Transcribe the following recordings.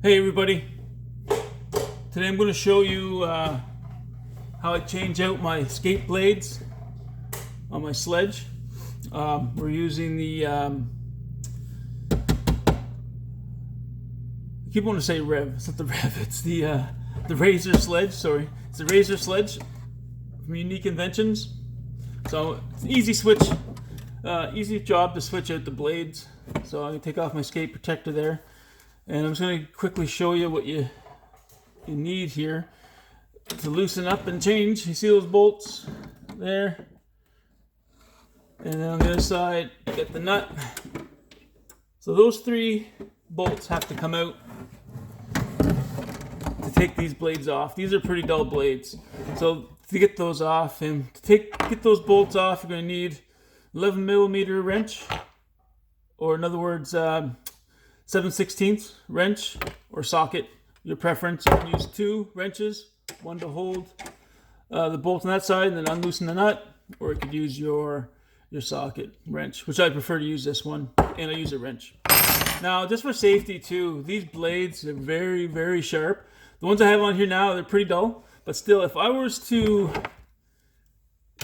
Hey everybody, today I'm going to show you how I change out my skate blades on my sledge. We're using the, I keep wanting to say Rev, it's not the Rev, it's the Razor sledge, sorry. It's the Razor sledge from Unique Inventions. So it's an easy switch, easy job to switch out the blades. So I'm going to take off my skate protector there. And I'm just going to quickly show you what you need here to loosen up and change. You see those bolts there? And then on the other side, you get the nut. So those three bolts have to come out to take these blades off. These are pretty dull blades. So to get those off and to get those bolts off, you're going to need 11mm wrench, or in other words, 7/16 wrench or socket, your preference. You can use 2 wrenches, one to hold the bolt on that side and then unloosen the nut, or you could use your socket wrench, which I prefer to use this one, and I use a wrench. Now, just for safety too, these blades are very, very sharp. The ones I have on here now, they're pretty dull, but still, if I was to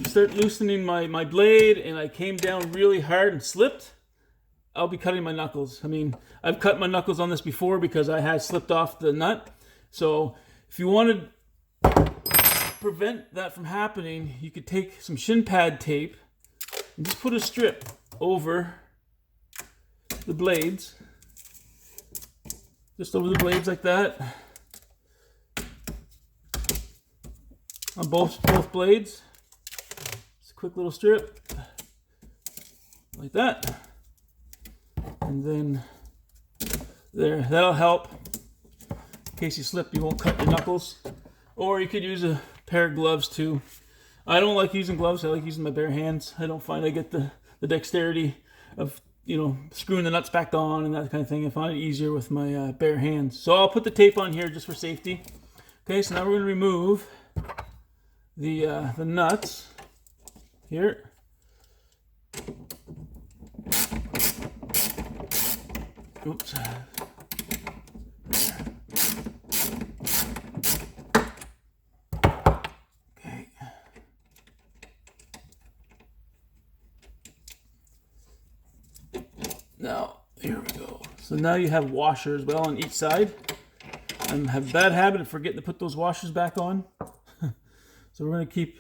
start loosening my blade and I came down really hard and slipped, I'll be cutting my knuckles. I mean, I've cut my knuckles on this before because I had slipped off the nut. So if you want to prevent that from happening, you could take some shin pad tape and just put a strip over the blades. Just over the blades like that. On both blades. Just a quick little strip. Like that. And then there, that'll help. In case you slip, you won't cut your knuckles. Or you could use a pair of gloves too. I don't like using gloves, I like using my bare hands. I don't find I get the dexterity of, screwing the nuts back on and that kind of thing. I find it easier with my bare hands. So I'll put the tape on here just for safety. Okay, so now we're going to remove the nuts here. Oops. Okay. Now, here we go. So now you have washers well on each side. I have a bad habit of forgetting to put those washers back on. So we're going to keep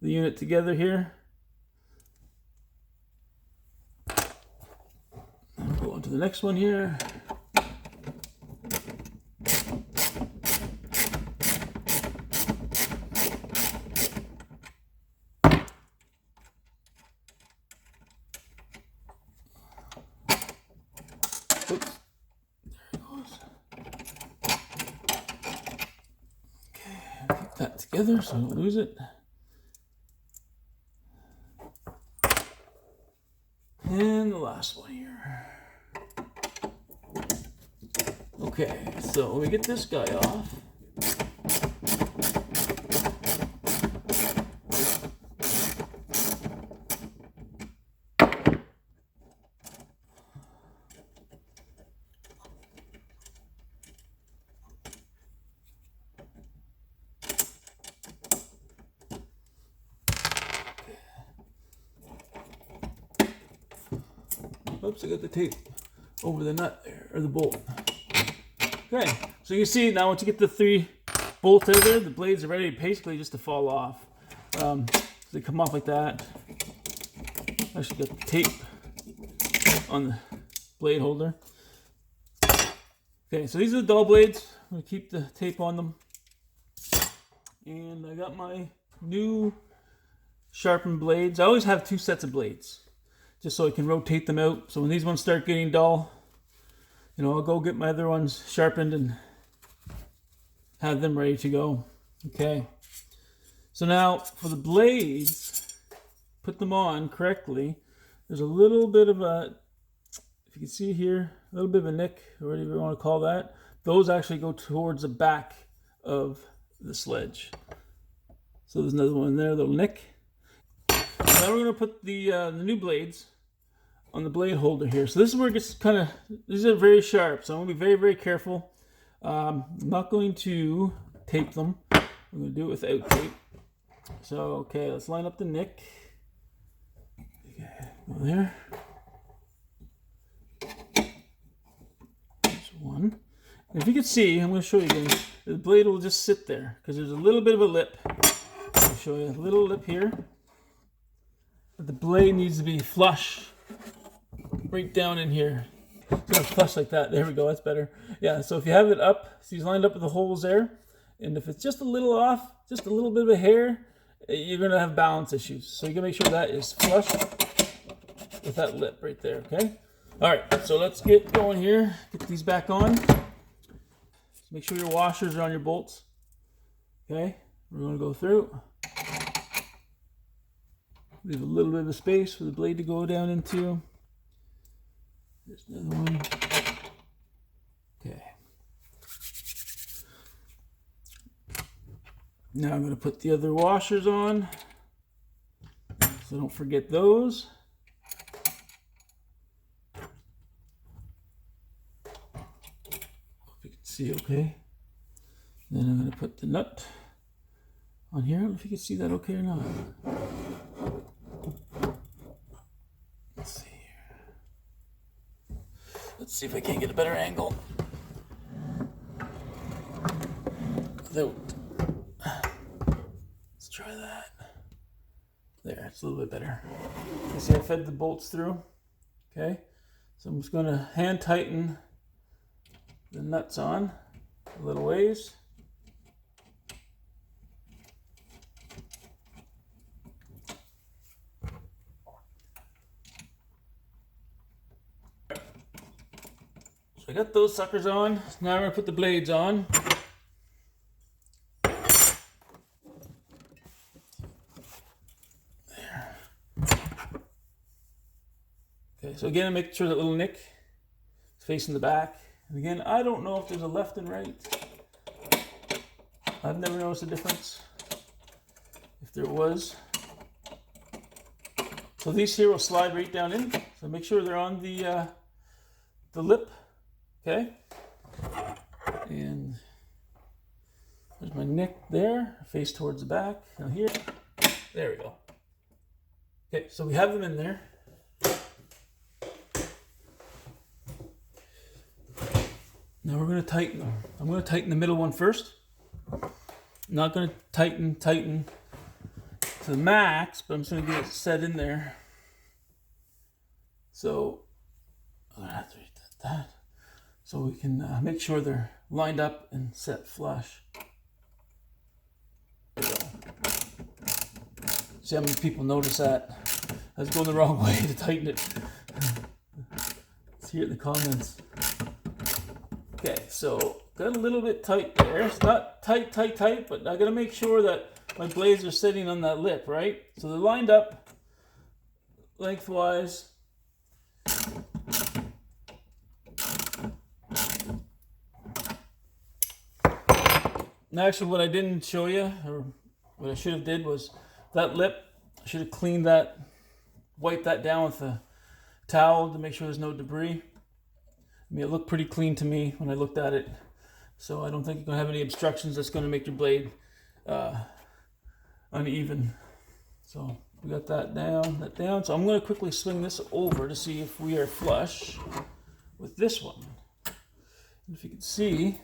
the unit together here. Go on to the next one here. Oops. There it goes. Okay, keep that together so I don't lose it. And the last one here. Okay, so let me get this guy off. Oops, I got the tape over the nut there, or the bolt. Okay, so you can see now once you get the 3 bolts out of there, the blades are ready basically just to fall off. So they come off like that. I actually got the tape on the blade holder. Okay, so these are the dull blades. I'm going to keep the tape on them. And I got my new sharpened blades. I always have 2 sets of blades, just so I can rotate them out. So when these ones start getting dull, I'll go get my other ones sharpened and have them ready to go. Okay. So now for the blades, put them on correctly. There's a little bit of a, if you can see here, a little bit of a nick, or whatever you want to call that. Those actually go towards the back of the sledge. So there's another one there, a little nick. Now we're going to put the new blades on the blade holder here. So this is where it gets these are very sharp, so I'm going to be very, very careful I'm not going to tape them. I'm going to do it without tape. So, okay, let's line up the nick. Okay, go there. There's one. And if you can see, I'm going to show you again. The blade will just sit there because there's a little bit of a lip. I'll show you a little lip here. But the blade needs to be flush right down in here. It's gonna flush like that. There we go. That's better. Yeah. So if you have it up, so he's lined up with the holes there, and if it's just a little off, just a little bit of a hair, you're gonna have balance issues. So you gotta make sure that is flush with that lip right there. Okay. All right. So let's get going here. Get these back on. Make sure your washers are on your bolts. Okay. We're gonna go through. Leave a little bit of a space for the blade to go down into. There's another one. Okay. Now I'm going to put the other washers on. So don't forget those. Hope you can see okay. Then I'm going to put the nut on here. I don't know if you can see that okay or not. Let's see here. Let's see if I can get a better angle. Let's try that. There, it's a little bit better. You see I fed the bolts through. Okay, so I'm just going to hand tighten the nuts on a little ways. So I got those suckers on. Now I'm going to put the blades on. There. Okay, so again, make sure that little nick is facing the back. And again, I don't know if there's a left and right. I've never noticed a difference. If there was. So these here will slide right down in. So make sure they're on the lip. Okay, and there's my nick there, face towards the back. Now here, there we go. Okay, so we have them in there. Now we're going to tighten them. I'm going to tighten the middle one first. I'm not going to tighten to the max, but I'm just going to get it set in there. So I'm going to have to read that. So we can make sure they're lined up and set flush. There we go. See how many people notice that? I was going the wrong way to tighten it. Let's hear it in the comments. Okay, so got a little bit tight there. It's not tight, but I gotta make sure that my blades are sitting on that lip, right? So they're lined up lengthwise. Now, actually, what I didn't show you, or what I should have did, was that lip. I should have cleaned that, wiped that down with a towel to make sure there's no debris. I mean, it looked pretty clean to me when I looked at it. So I don't think you're going to have any obstructions that's going to make your blade uneven. So we got that down. So I'm going to quickly swing this over to see if we are flush with this one. And if you can see,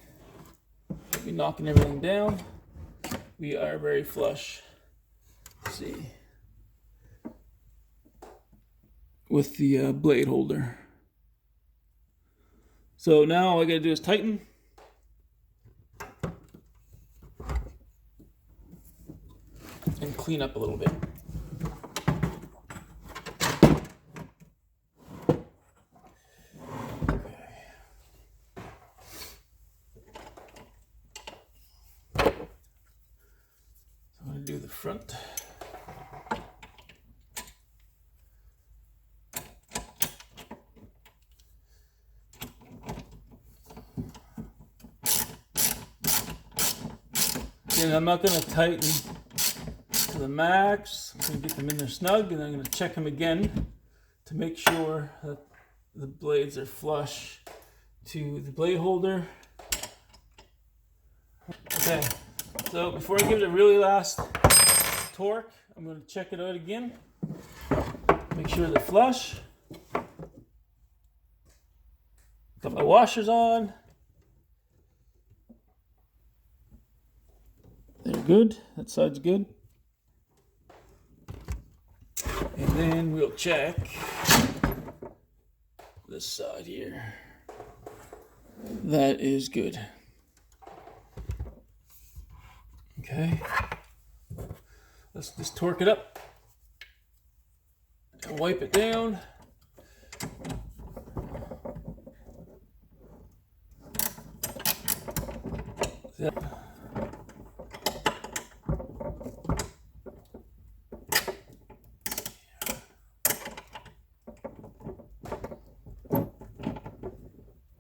be knocking everything down. We are very flush. Let's see, with the blade holder. So now all I gotta do is tighten. And clean up a little bit. Do the front. Again, I'm not going to tighten to the max. I'm going to get them in there snug, and I'm going to check them again to make sure that the blades are flush to the blade holder Okay, so before I give it a really last torque, I'm going to check it out again. Make sure they're flush. Got my washers on. They're good. That side's good. And then we'll check this side here. That is good. Okay. Let's just torque it up and wipe it down. Yep.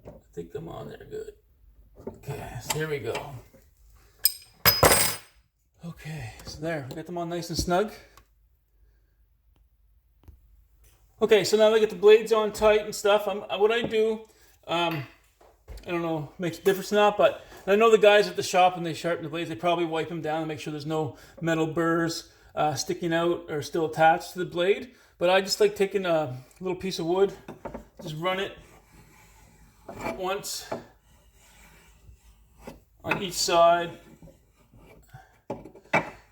I think I'm on there good. Okay, so here we go. Okay, so there, we got them on nice and snug. Okay, so now I get the blades on tight and stuff. What I do, I don't know, makes a difference or not, but I know the guys at the shop when they sharpen the blades, they probably wipe them down and make sure there's no metal burrs sticking out or still attached to the blade. But I just like taking a little piece of wood, just run it once on each side,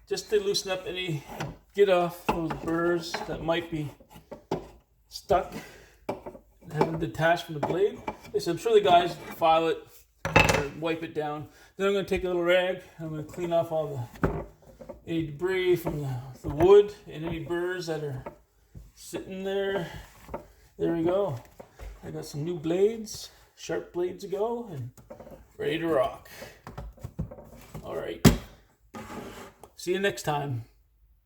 just to loosen up any, get off those burrs that might be stuck and haven't detached from the blade. So I'm sure the guys file it or wipe it down. Then I'm going to take a little rag. I'm going to clean off all any debris from the wood and any burrs that are sitting there. There we go. I got some new blades, sharp blades to go, and ready to rock. All right. See you next time.